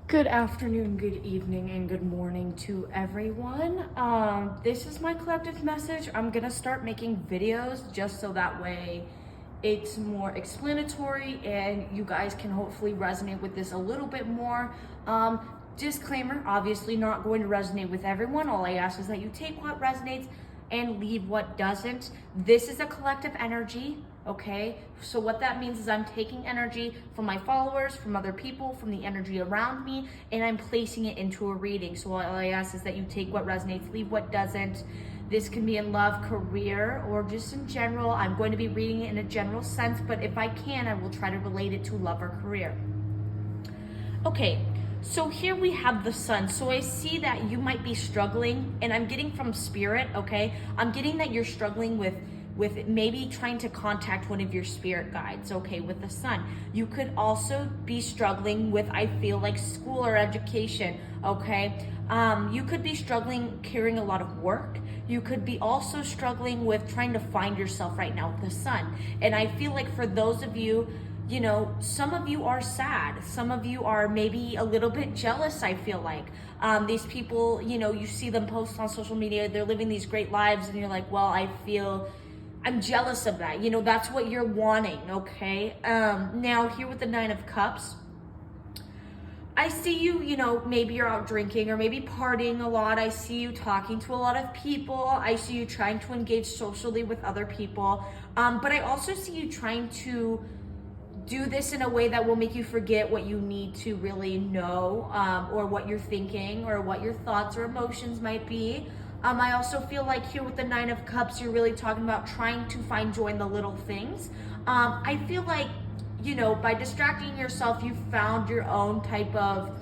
Good afternoon, good evening, and good morning to everyone. This is my collective message. I'm gonna start making videos just so that way it's more explanatory and you guys can hopefully resonate with this a little bit more. Disclaimer, obviously not going to resonate with everyone. All I ask is that you take what resonates and leave what doesn't. This is a collective energy, okay? So what that means is I'm taking energy from my followers, from other people, from the energy around me, and I'm placing it into a reading. So all I ask is that you take what resonates, leave what doesn't. This can be in love, career, or just in general. I'm going to be reading it in a general sense, but if I can, I will try to relate it to love or career. Okay, so here we have the sun. So I see that you might be struggling, and I'm getting from spirit, okay? I'm getting that you're struggling with maybe trying to contact one of your spirit guides, okay, with the sun. You could also be struggling with, I feel like, school or education, okay? You could be struggling carrying a lot of work. You could be also struggling with trying to find yourself right now with the sun. And I feel like for those of you, you know, some of you are sad. Some of you are maybe a little bit jealous, I feel like. These people, you know, you see them post on social media, they're living these great lives, and you're like, well, I'm jealous of that. You know, that's what you're wanting, okay? Now, here with the Nine of Cups, I see you, you know, maybe you're out drinking or maybe partying a lot. I see you talking to a lot of people. I see you trying to engage socially with other people. But I also see you trying to do this in a way that will make you forget what you need to really know, or what you're thinking, or what your thoughts or emotions might be. I also feel like here with the Nine of Cups, you're really talking about trying to find joy in the little things. I feel like, you know, by distracting yourself, you found your own type of,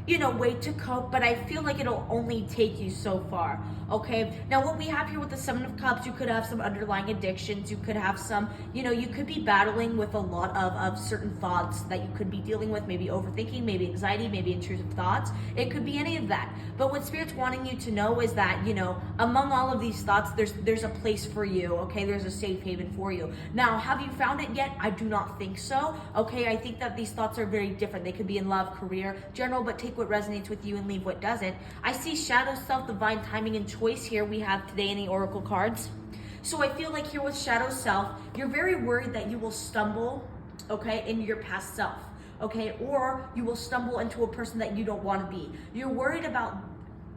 you know, way to cope, but I feel like it'll only take you so far, okay? Now, what we have here with the Seven of Cups, you could have some underlying addictions, you could have some, you know, you could be battling with a lot of certain thoughts that you could be dealing with, maybe overthinking, maybe anxiety, maybe intrusive thoughts. It could be any of that. But what Spirit's wanting you to know is that, you know, among all of these thoughts, there's a place for you, okay? There's a safe haven for you. Now, have you found it yet? I do not think so, okay? I think that these thoughts are very different. They could be in love, career, general, but take what resonates with you and leave what doesn't. I see shadow self, divine timing, and choice here we have today in the oracle cards. So I feel like here with shadow self, you're very worried that you will stumble, okay, into your past self, okay, or you will stumble into a person that you don't want to be. You're worried about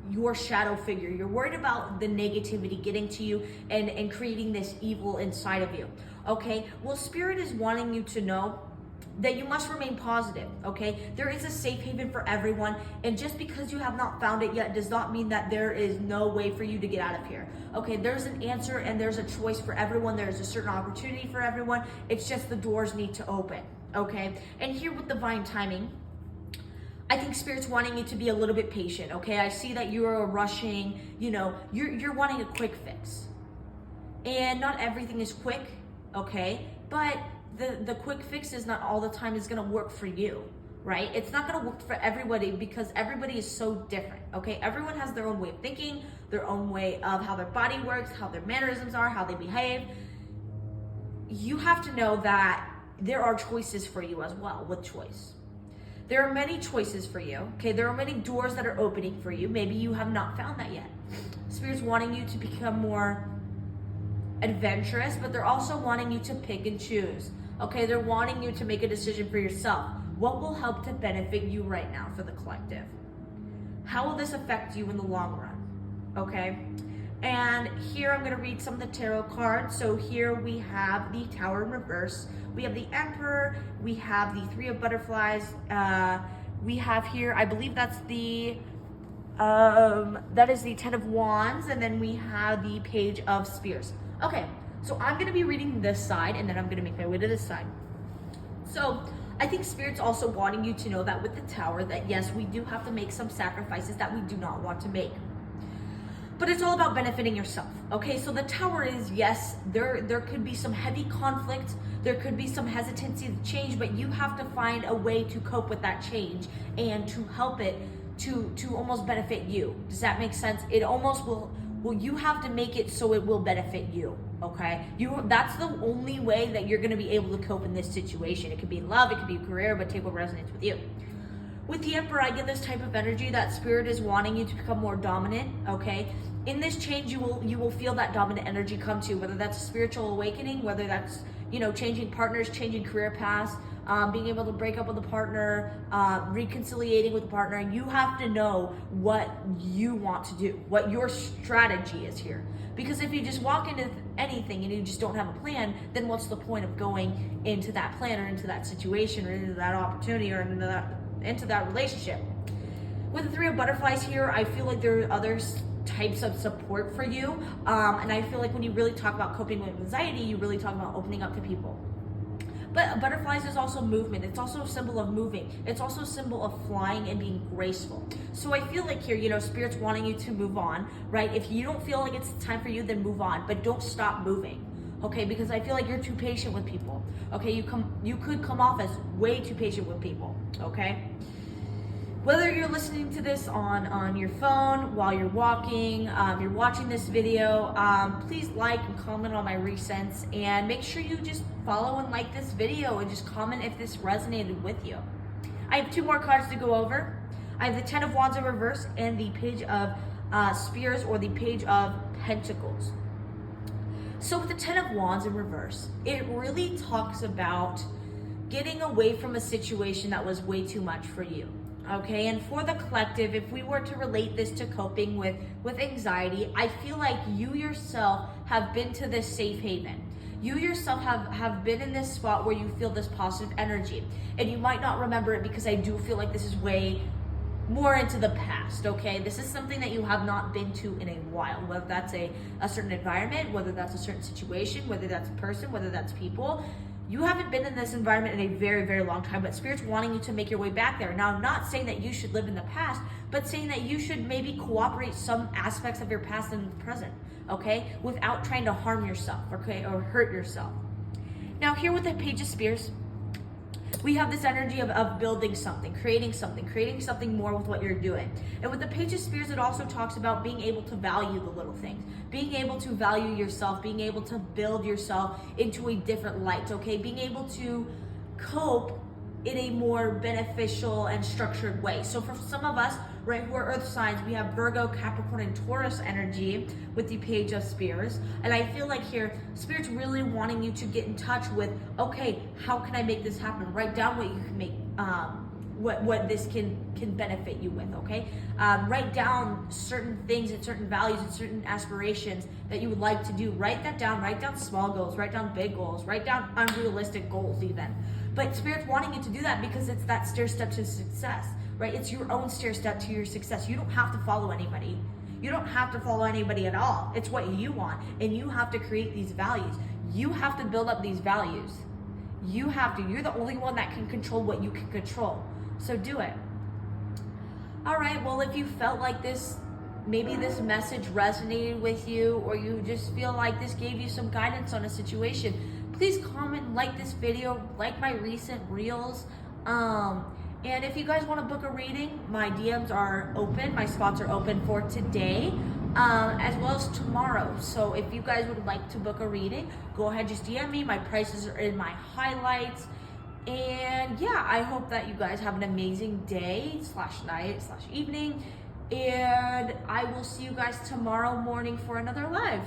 your shadow figure. You're worried about the negativity getting to you and creating this evil inside of you, okay? Well, Spirit is wanting you to know that you must remain positive, okay? There is a safe haven for everyone, and just because you have not found it yet does not mean that there is no way for you to get out of here, okay? There's an answer and there's a choice for everyone. There's a certain opportunity for everyone. It's just the doors need to open, okay? And here with divine timing, I think Spirit's wanting you to be a little bit patient, okay? I see that you're rushing, you know, you're wanting a quick fix. And not everything is quick, okay? But the quick fix is not all the time is gonna work for you, right? It's not gonna work for everybody because everybody is so different, okay? Everyone has their own way of thinking, their own way of how their body works, how their mannerisms are, how they behave. You have to know that there are choices for you as well with choice. There are many choices for you, okay? There are many doors that are opening for you. Maybe you have not found that yet. Spirit's wanting you to become more adventurous, but they're also wanting you to pick and choose, okay? They're wanting you to make a decision for yourself. What will help to benefit you right now for the collective? How will this affect you in the long run, okay? And here I'm gonna read some of the tarot cards. So here we have the Tower in reverse. We have the Emperor. We have the Three of Butterflies. We have here, I believe that's that is the Ten of Wands. And then we have the Page of Spears. Okay, so I'm gonna be reading this side and then I'm gonna make my way to this side. So I think Spirit's also wanting you to know that with the Tower that yes, we do have to make some sacrifices that we do not want to make. But it's all about benefiting yourself, okay? So the Tower is, yes, there could be some heavy conflict, there could be some hesitancy to change, but you have to find a way to cope with that change and to help it to almost benefit you. Does that make sense? It almost will, you have to make it so it will benefit you, okay? That's the only way that you're gonna be able to cope in this situation. It could be love, it could be career, but take what resonates with you. With the Emperor, I get this type of energy that Spirit is wanting you to become more dominant, okay? In this change, you will feel that dominant energy come to you, whether that's a spiritual awakening, whether that's, changing partners, changing career paths, being able to break up with a partner, reconciliating with a partner. You have to know what you want to do, what your strategy is here. Because if you just walk into anything and you just don't have a plan, then what's the point of going into that plan or into that situation or into that opportunity or into that relationship? With the 3 of butterflies here, I feel like there are other types of support for you. And I feel like when you really talk about coping with anxiety, you really talk about opening up to people. But butterflies is also movement. It's also a symbol of moving. It's also a symbol of flying and being graceful. So I feel like here, Spirit's wanting you to move on, right? If you don't feel like it's time for you, then move on, but don't stop moving. Okay, because I feel like you're too patient with people. Okay, you could come off as way too patient with people. Okay, whether you're listening to this on your phone while you're walking, you're watching this video, please like and comment on my recents, and make sure you just follow and like this video and just comment if this resonated with you. I have 2 more cards to go over. I have the 10 of Wands in reverse and the Page of Spears, or the Page of Pentacles. So with the 10 of Wands in reverse, it really talks about getting away from a situation that was way too much for you. Okay, and for the collective, if we were to relate this to coping with anxiety, I feel like you yourself have been to this safe haven. You yourself have been in this spot where you feel this positive energy. And you might not remember it because I do feel like this is way more into the past, okay? This is something that you have not been to in a while, whether that's a certain environment, whether that's a certain situation, whether that's a person, whether that's people. You haven't been in this environment in a very, very long time, but Spirit's wanting you to make your way back there. Now, I'm not saying that you should live in the past, but saying that you should maybe cooperate some aspects of your past into the present, okay? Without trying to harm yourself, okay, or hurt yourself. Now, here with the Page of Spears, we have this energy of building something, creating something more with what you're doing. And with the Page of Spears, it also talks about being able to value the little things, being able to value yourself, being able to build yourself into a different light, okay? Being able to cope in a more beneficial and structured way. So for some of us, right, who are earth signs, we have Virgo, Capricorn, and Taurus energy with the Page of Spears. And I feel like here, Spirit's really wanting you to get in touch with, okay, how can I make this happen? Write down what you can make, what this can benefit you with, okay? Write down certain things and certain values and certain aspirations that you would like to do. Write that down. Write down small goals. Write down big goals. Write down unrealistic goals even. But Spirit's wanting you to do that because it's that stair step to success, right? It's your own stair step to your success. You don't have to follow anybody. You don't have to follow anybody at all. It's what you want, and you have to create these values. You have to build up these values. You have to. You're the only one that can control what you can control. So do it. All right, well, if you felt like maybe this message resonated with you, or you just feel like this gave you some guidance on a situation, please comment, like this video, like my recent reels. And if you guys want to book a reading, my DMs are open. My spots are open for today, as well as tomorrow. So if you guys would like to book a reading, go ahead, just DM me. My prices are in my highlights. And yeah, I hope that you guys have an amazing day / night / evening. And I will see you guys tomorrow morning for another live.